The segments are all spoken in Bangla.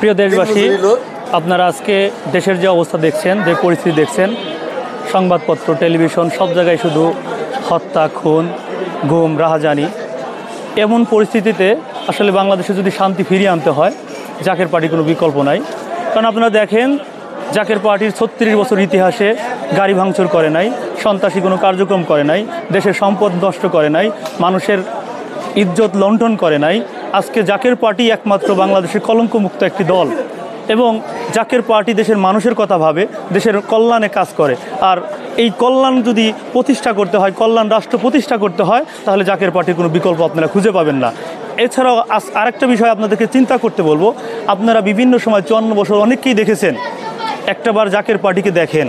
প্রিয় দেশবাসী, আপনারা আজকে দেশের যে অবস্থা দেখছেন, যে পরিস্থিতি দেখছেন, সংবাদপত্র, টেলিভিশন সব জায়গায় শুধু হত্যা, খুন, গুম, রাহাজানি। এমন পরিস্থিতিতে আসলে বাংলাদেশে যদি শান্তি ফিরিয়ে আনতে হয়, জাকের পার্টির কোনো বিকল্প নাই। কারণ আপনারা দেখেন, জাকের পার্টির 36 বছর ইতিহাসে গাড়ি ভাঙচুর করে নাই, সন্ত্রাসী কোনো কার্যক্রম করে নাই, দেশের সম্পদ নষ্ট করে নাই, মানুষের ইজ্জত লণ্ঠন করে নাই। আজকে জাকের পার্টি একমাত্র বাংলাদেশের কলঙ্কমুক্ত একটি দল, এবং জাকের পার্টি দেশের মানুষের কথা ভাবে, দেশের কল্যাণে কাজ করে। আর এই কল্যাণ যদি প্রতিষ্ঠা করতে হয়, কল্যাণ রাষ্ট্র প্রতিষ্ঠা করতে হয়, তাহলে জাকের পার্টির কোনো বিকল্প আপনারা খুঁজে পাবেন না। এছাড়াও আরেকটা বিষয় আপনাদেরকে চিন্তা করতে বলবো, আপনারা বিভিন্ন সময় 54 বছর অনেককেই দেখেছেন, একটাবার জাকের পার্টিকে দেখেন।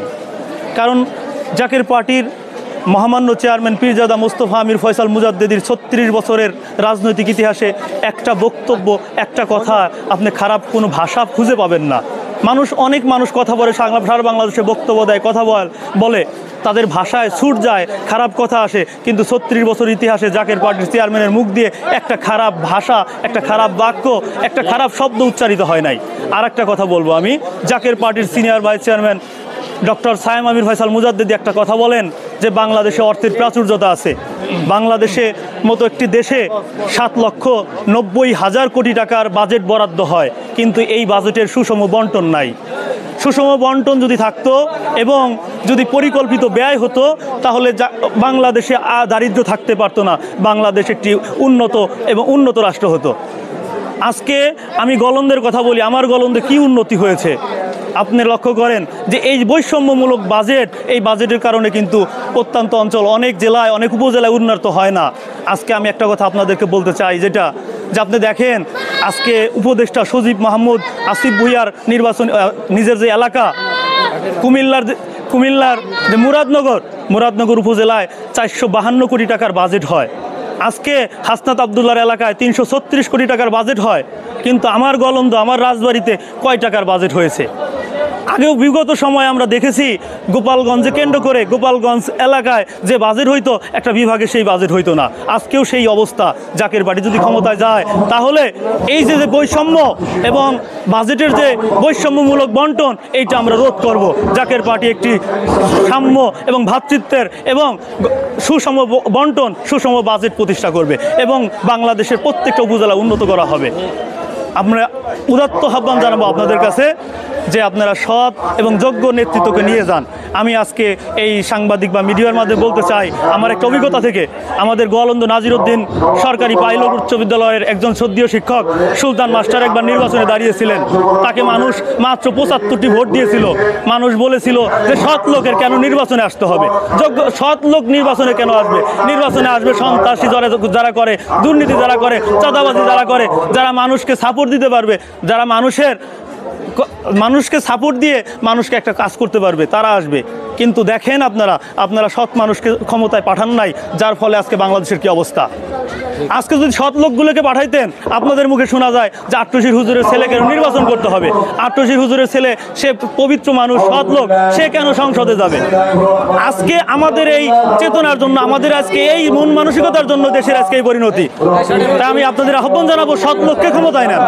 কারণ জাকের পার্টির মহামান্য চেয়ারম্যান পীরজাদা মোস্তফা আমির ফয়সাল মুজাদ্দেদির 36 বছরের রাজনৈতিক ইতিহাসে একটা বক্তব্য, একটা কথা, আপনি খারাপ কোনো ভাষা খুঁজে পাবেন না। অনেক মানুষ কথা বলে, সারা বাংলাদেশে বক্তব্য দেয়, কথা বলে, তাদের ভাষায় সুর যায়, খারাপ কথা আসে, কিন্তু 36 বছর ইতিহাসে জাকের পার্টির চেয়ারম্যানের মুখ দিয়ে একটা খারাপ ভাষা, একটা খারাপ বাক্য, একটা খারাপ শব্দ উচ্চারিত হয় নাই। আর একটা কথা বলবো আমি, জাকের পার্টির senior vice chairman doctor Sayem Amir Faisal Mujaddedi একটা কথা বলেন যে বাংলাদেশে অর্থের প্রাচুর্যতা আছে। বাংলাদেশে মতো একটি দেশে 7,90,000 কোটি টাকার বাজেট বরাদ্দ হয়, কিন্তু এই বাজেটের সুষম বন্টন নাই। সুষম বন্টন যদি থাকতো এবং যদি পরিকল্পিত ব্যয় হতো, তাহলে বাংলাদেশে দারিদ্র্য থাকতে পারতো না, বাংলাদেশ একটি উন্নত রাষ্ট্র হতো। আজকে আমি গলন্দের কথা বলি, আমার গলন্দে কি উন্নতি হয়েছে আপনি লক্ষ্য করেন যে এই বৈষম্যমূলক বাজেট, এই বাজেটের কারণে কিন্তু প্রত্যন্ত অঞ্চল, অনেক জেলায়, অনেক উপজেলায় উন্নত হয় না। আজকে আমি একটা কথা আপনাদেরকে বলতে চাই, যে আপনি দেখেন আজকে উপদেষ্টা সজীব মাহমুদ আসিফ ভুঁইয়ার নির্বাচন, নিজের যে এলাকা কুমিল্লার যে মুরাদনগর উপজেলায় 452 কোটি টাকার বাজেট হয়। আজকে হাসনাত আবদুল্লাহর এলাকায় 336 কোটি টাকার বাজেট হয়, কিন্তু আমার গলন্দ, আমার রাজবাড়িতে কয় টাকার বাজেট হয়েছে? আগেও বিগত সময় আমরা দেখেছি গোপালগঞ্জে কেন্দ্র করে, গোপালগঞ্জ এলাকায় যে বাজেট হইতো, একটা বিভাগে সেই বাজেট হইতো না। আজকেও সেই অবস্থা। জাকের পার্টি যদি ক্ষমতায় যায়, তাহলে এই যে বৈষম্য এবং বাজেটের যে বৈষম্যমূলক বন্টন, এইটা আমরা রোধ করব। জাকের পার্টি একটি সাম্য এবং ভ্রাতৃত্বের এবং সুষম বন্টন, সুষম বাজেট প্রতিষ্ঠা করবে, এবং বাংলাদেশের প্রত্যেকটা উপজেলা উন্নত করা হবে। আমরা উদাত্ত আহ্বান জানাবো আপনাদের কাছে যে আপনারা সৎ এবং যোগ্য নেতৃত্বকে নিয়ে যান। আমি আজকে এই সাংবাদিক বা মিডিয়ার মাধ্যমে বলতে চাই, আমার একটা অভিজ্ঞতা থেকে, আমাদের গোয়ালন্দ নাজিরউদ্দিন সরকারি পাইলট উচ্চ বিদ্যালয়ের একজন সদ্য শিক্ষক সুলতান মাস্টার একবার নির্বাচনে দাঁড়িয়েছিলেন। তাকে মানুষ মাত্র 75টি ভোট দিয়েছিল। মানুষ বলেছিল যে সৎ লোকের কেন নির্বাচনে আসতে হবে, সৎ লোক নির্বাচনে কেন আসবে? নির্বাচনে আসবে সন্ত্রাসী যারা করে, দুর্নীতি যারা করে, চাঁদাবাজি যারা করে, যারা মানুষকে সাপোর্ট দিতে পারবে, যারা মানুষকে সাপোর্ট দিয়ে মানুষকে একটা কাজ করতে পারবে, তারা আসবে। কিন্তু দেখেন আপনারা সৎ মানুষকে ক্ষমতায় পাঠান নাই, যার ফলে আজকে বাংলাদেশের কি অবস্থা। আজকে যদি সৎ লোকগুলোকে পাঠাইতেন, আপনাদের মুখে শোনা যায় যে আট্টশির হুজুরের ছেলেকে নির্বাচন করতে হবে। আট্টশির হুজুরের ছেলে, সে পবিত্র মানুষ, সৎ লোক, সে কেন সংসদে যাবে? আজকে আমাদের এই চেতনার জন্য, আমাদের আজকে এই মন মানসিকতার জন্য দেশের আজকে এই পরিণতি। তাই আমি আপনাদের আহ্বান জানাবো, সৎ লোককে ক্ষমতায় নেন।